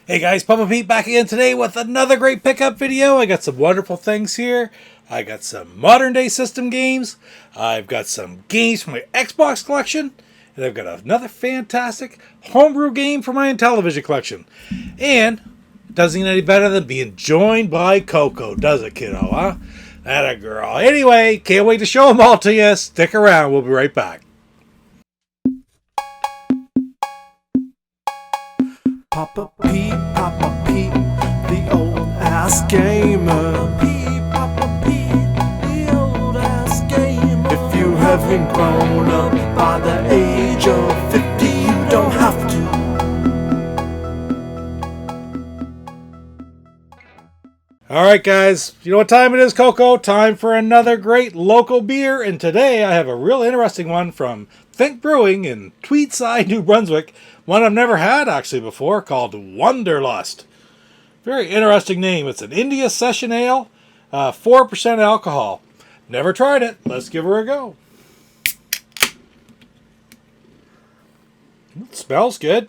Hey guys, Papa Pete back again today with another great pickup video. I got some wonderful things here. I got some modern day system games. I've got some games from my Xbox collection. And I've got another fantastic homebrew game for my Intellivision collection. And it doesn't get any better than being joined by Coco, does it, kiddo, huh? That a girl. Anyway, can't wait to show them all to you. Stick around. We'll be right back. Papa Pete, the old ass gamer. Papa Pete, the old ass gamer. If you haven't grown up by the age of 50, you don't have to. Alright guys, you know what time it is, Coco? Time for another great local beer. And today I have a real interesting one from Think Brewing in Tweedside, New Brunswick. One I've never had actually before, called Wonderlust. Very interesting name. It's an India Session Ale, 4% alcohol. Never tried it. Let's give her a go. It smells good.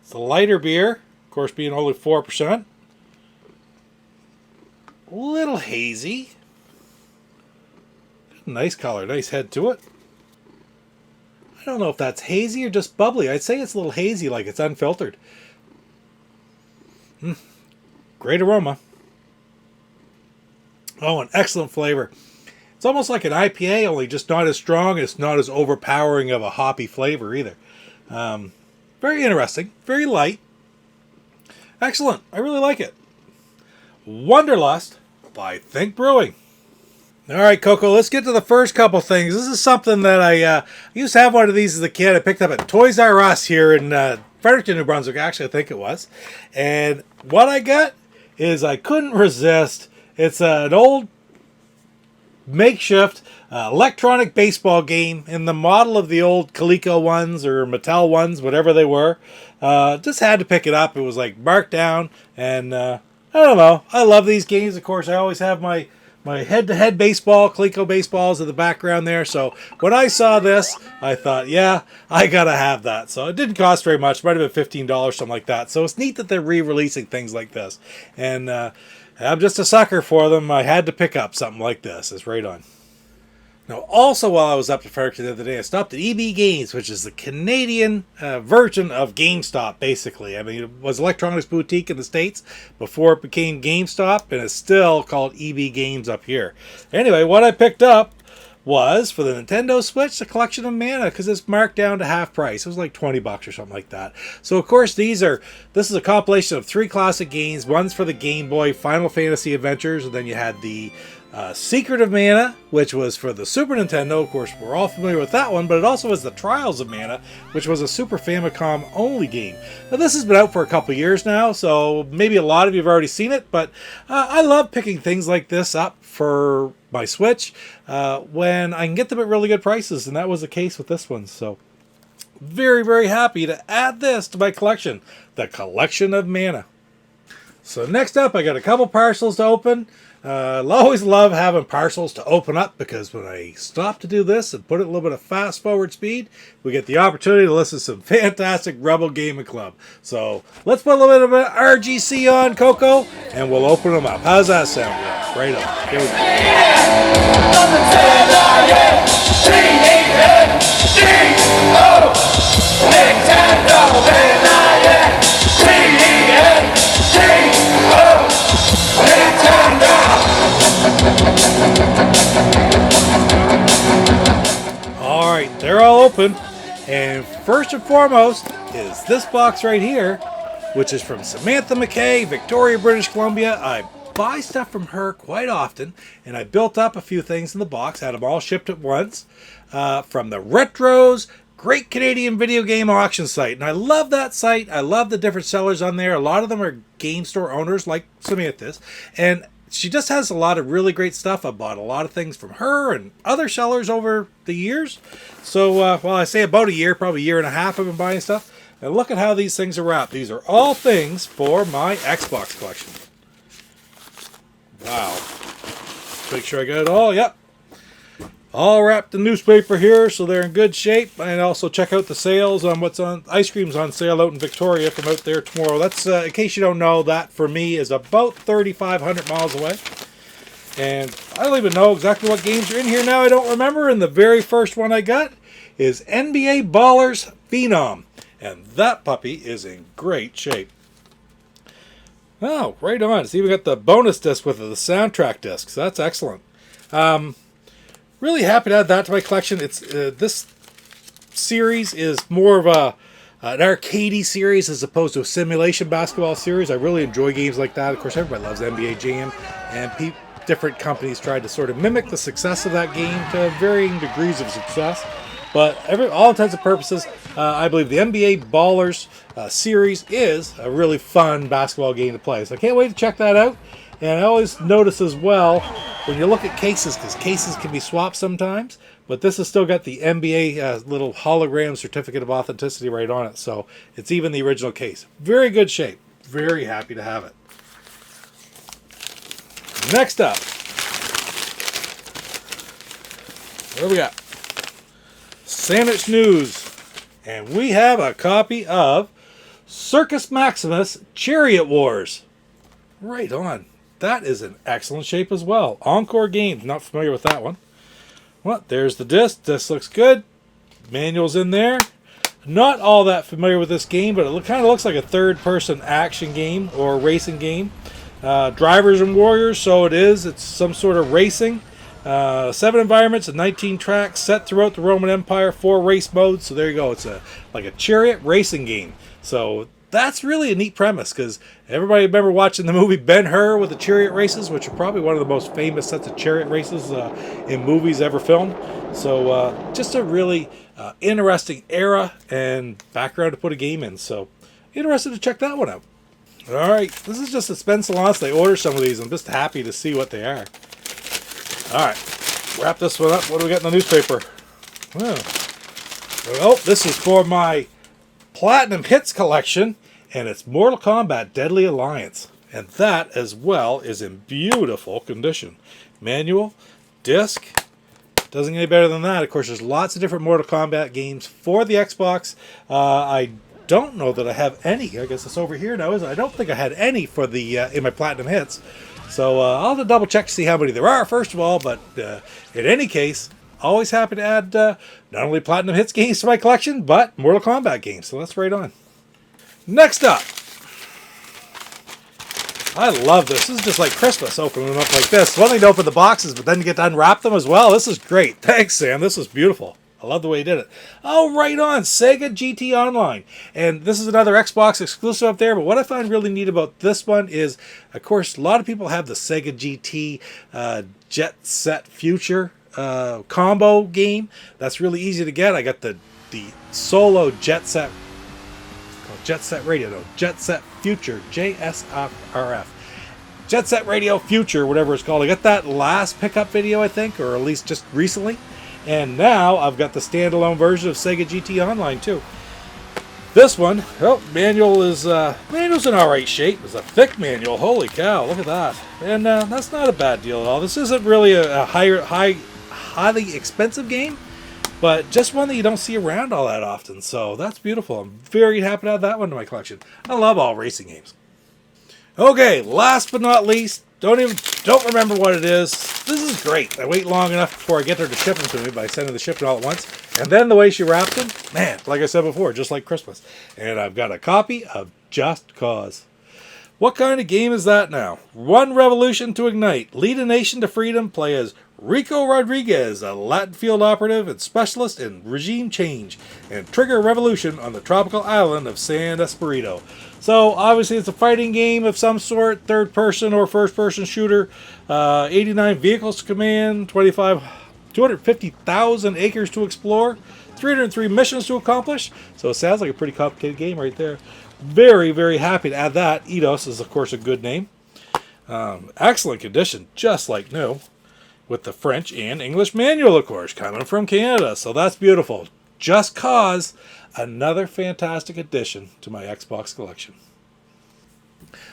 It's a lighter beer, of course being only 4%. A little hazy. Nice color, nice head to it. I don't know if that's hazy or just bubbly. I'd say it's a little hazy, like it's unfiltered. Great aroma. Oh, an excellent flavor. It's almost like an IPA, only just not as strong. It's not as overpowering of a hoppy flavor either. Very interesting. Very light. Excellent. I really like it. Wonderlust by Think Brewing. All right, Coco, let's get to the first couple things. This is something that I used to have one of these as a kid. I picked up at Toys R Us here in Fredericton, New Brunswick, actually, I think it was. And what I got is I couldn't resist. It's an old makeshift electronic baseball game in the model of the old Coleco ones or Mattel ones, whatever they were. Just had to pick it up. It was like marked down, and I don't know. I love these games. Of course, I always have my head-to-head baseball, Coleco baseballs in the background there. So when I saw this, I thought, yeah, I gotta have that. So it didn't cost very much. Might have been $15, something like that. So it's neat that they're re-releasing things like this. And I'm just a sucker for them. I had to pick up something like this. It's right on. Now, also while I was up to Fredericton the other day, I stopped at EB Games, which is the Canadian version of GameStop, basically. I mean, it was Electronics Boutique in the States before it became GameStop, and it's still called EB Games up here. Anyway, what I picked up was, for the Nintendo Switch, a collection of Mana, because it's marked down to half price. It was like $20 or something like that. So, of course, this is a compilation of 3 classic games. One's for the Game Boy, Final Fantasy Adventures, and then you had the Secret of Mana, which was for the Super Nintendo. Of course, we're all familiar with that one, but it also was the Trials of Mana, which was a Super Famicom only game. Now, this has been out for a couple years now, so maybe a lot of you have already seen it, but I love picking things like this up for my Switch when I can get them at really good prices, and that was the case with this one. So, very, very happy to add this to my collection, the Collection of Mana. So next up, I got a couple parcels to open. I always love having parcels to open up, because when I stop to do this and put it a little bit of fast forward speed, we get the opportunity to listen to some fantastic Rebel Gaming Club. So let's put a little bit of RGC on, Coco, and we'll open them up. How's that sound? Right on. Here we Alright, they're all open, and first and foremost is this box right here, which is from Samantha McKay, Victoria, British Columbia. I buy stuff from her quite often, and I built up a few things in the box, had them all shipped at once, from the Retros Great Canadian Video Game Auction site. And I love that site. I love the different sellers on there. A lot of them are game store owners like Samantha's, and she just has a lot of really great stuff. I bought a lot of things from her and other sellers over the years. So, well, I say about a year, probably a year and a half I've been buying stuff. And look at how these things are wrapped. These are all things for my Xbox collection. Wow. Make sure I got it all. Yep. all wrapped in newspaper here, so they're in good shape. And also check out the sales on what's on. Ice cream's on sale out in Victoria from out there tomorrow. That's, in case you don't know, that for me is about 3,500 miles away. And I don't even know exactly what games are in here now. I don't remember. And the very first one I got is NBA Ballers Phenom. And that puppy is in great shape. Oh, right on. It's even got the bonus disc with it, the soundtrack disc. So that's excellent. Really happy to add that to my collection. It's this series is more of an arcadey series as opposed to a simulation basketball series. I really enjoy games like that. Of course, everybody loves NBA Jam, and different companies tried to sort of mimic the success of that game to varying degrees of success. But all intents and purposes, I believe the NBA Ballers series is a really fun basketball game to play. So I can't wait to check that out. And I always notice as well, when you look at cases, because cases can be swapped sometimes, but this has still got the NBA little hologram certificate of authenticity right on it. So it's even the original case. Very good shape. Very happy to have it. Next up, what do we got? Sandwich News. And we have a copy of Circus Maximus Chariot Wars. Right on. That is in excellent shape as well. Encore Games. Not familiar with that one. Well, there's the disc. Disc looks good. Manual's in there. Not all that familiar with this game, but it kind of looks like a third-person action game or racing game. Drivers and warriors, so it is. It's some sort of racing. 7 environments and 19 tracks set throughout the Roman Empire. 4 race modes. So there you go. It's like a chariot racing game. So that's really a neat premise, because everybody remember watching the movie Ben-Hur with the chariot races, which are probably one of the most famous sets of chariot races in movies ever filmed. So just a really interesting era and background to put a game in. So interested to check that one out. All right, this is just a spend so long. I ordered some of these. I'm just happy to see what they are. All right, wrap this one up. What do we got in the newspaper? Oh, this is for my Platinum Hits collection, and it's Mortal Kombat Deadly Alliance. And that, as well, is in beautiful condition. Manual, disc, doesn't get any better than that. Of course, there's lots of different Mortal Kombat games for the Xbox. I don't know that I have any. I guess it's over here now, isn't it? I don't think I had any for the in my Platinum Hits. So I'll have to double check to see how many there are, first of all. But in any case, always happy to add not only Platinum Hits games to my collection, but Mortal Kombat games. So that's right on. Next up, I love this. This is just like Christmas, opening them up like this. It's one thing to open the boxes, but then you get to unwrap them as well. This is great. Thanks, Sam. This is beautiful. I love the way he did it. Oh, right on. Sega GT Online. And this is another Xbox exclusive up there. But what I find really neat about this one is, of course, a lot of people have the Sega GT Jet Set Future combo game. That's really easy to get. I got the solo Jet Set Radio. No, Jet Set Future. JSRF. Jet Set Radio Future, whatever it's called. I got that last pickup video, I think, or at least just recently. And now I've got the standalone version of Sega GT Online too. This one, manual's in alright shape. It's a thick manual. Holy cow, look at that. And that's not a bad deal at all. This isn't really a highly expensive game, but just one that you don't see around all that often. So that's beautiful. I'm very happy to add that one to my collection. I love all racing games. Okay, last but not least, don't remember what it is. This is great. I wait long enough before I get her to ship them to me by sending the shipping all at once. And then the way she wrapped them, man, like I said before, just like Christmas. And I've got a copy of Just Cause. What kind of game is that now? One revolution to ignite. Lead a nation to freedom. Play as Rico Rodriguez, a Latin field operative and specialist in regime change, and trigger a revolution on the tropical island of San Esperito. So, obviously, it's a fighting game of some sort, third-person or first-person shooter. 89 vehicles to command, 250,000 acres to explore, 303 missions to accomplish. So, it sounds like a pretty complicated game right there. Very, very happy to add that. Eidos is, of course, a good name. Excellent condition, just like new, with the French and English manual, of course, coming from Canada. So, that's beautiful. Just Cause, another fantastic addition to my Xbox collection.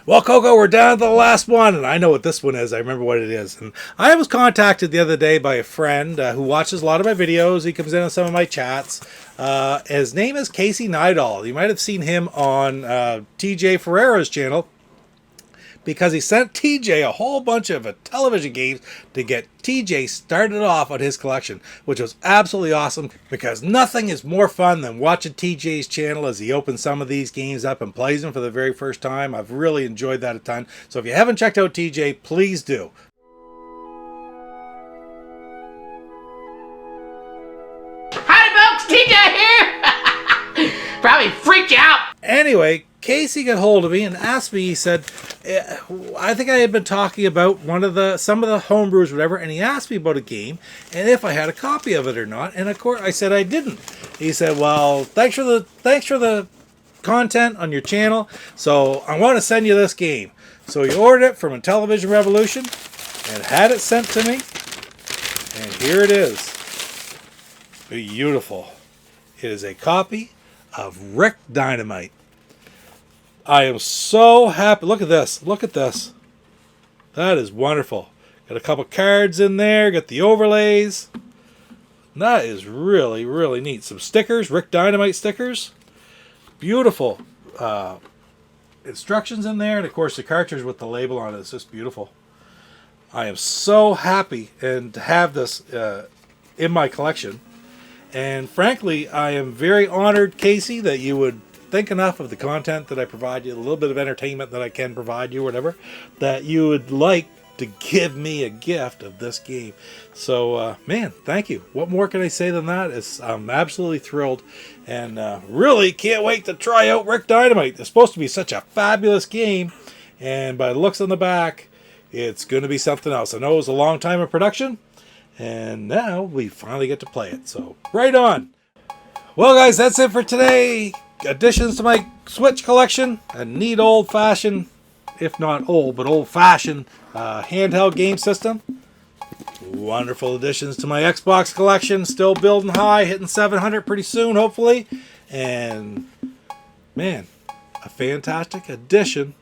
Well, Coco, we're down to the last one, and I know what this one is. I remember what it is. And I was contacted the other day by a friend who watches a lot of my videos. He comes in on some of my chats. His name is Casey Nidal. You might have seen him on TJ Ferreira's channel, because he sent TJ a whole bunch of television games to get TJ started off on his collection, which was absolutely awesome, because nothing is more fun than watching TJ's channel as he opens some of these games up and plays them for the very first time. I've really enjoyed that a ton. So if you haven't checked out TJ, please do. Howdy folks, TJ here! Probably freaked you out! Anyway, Casey got hold of me and asked me, he said, I think I had been talking about some of the homebrews, whatever, and he asked me about a game and if I had a copy of it or not, and of course I said I didn't. He said, well, thanks for the content on your channel, so I want to send you this game. So he ordered it from Intellivision Revolution and had it sent to me, and here it is. Beautiful. It is a copy of Rick Dynamite. I am so happy. Look at this. Look at this. That is wonderful. Got a couple cards in there. Got the overlays. That is really, really neat. Some stickers. Rick Dynamite stickers. Beautiful. Instructions in there. And, of course, the cartridge with the label on it is just beautiful. I am so happy and to have this in my collection. And, frankly, I am very honored, Casey, that you would think enough of the content that I provide you, a little bit of entertainment that I can provide you, whatever, that you would like to give me a gift of this game. So, man, thank you. What more can I say than that? I'm absolutely thrilled, and really can't wait to try out Rick Dynamite. It's supposed to be such a fabulous game, and by the looks on the back, it's going to be something else. I know it was a long time in production, and now we finally get to play it. So, right on. Well, guys, that's it for today. Additions to my Switch collection. A neat old-fashioned, if not old, but old-fashioned handheld game system. Wonderful additions to my Xbox collection. Still building high, hitting 700 pretty soon, hopefully. And, man, a fantastic addition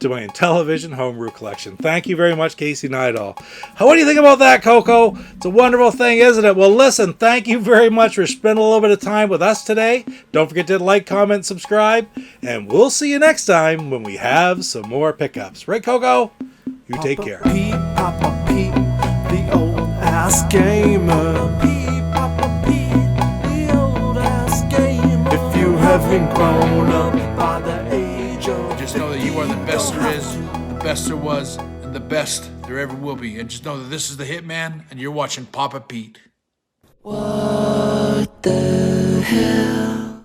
to my Intellivision Homebrew collection. Thank you very much, Casey Nidal. What do you think about that, Coco? It's a wonderful thing, isn't it? Well, listen, thank you very much for spending a little bit of time with us today. Don't forget to like, comment, subscribe, and we'll see you next time when we have some more pickups. Right, Coco? You take care. Papa Pete, the old ass gamer. Papa Pete, the old ass gamer. If you haven't grown up by the age of, Just know that you are the best there is, the best there was, and the best there ever will be. And just know that this is the Hitman, and you're watching Papa Pete. what the hell?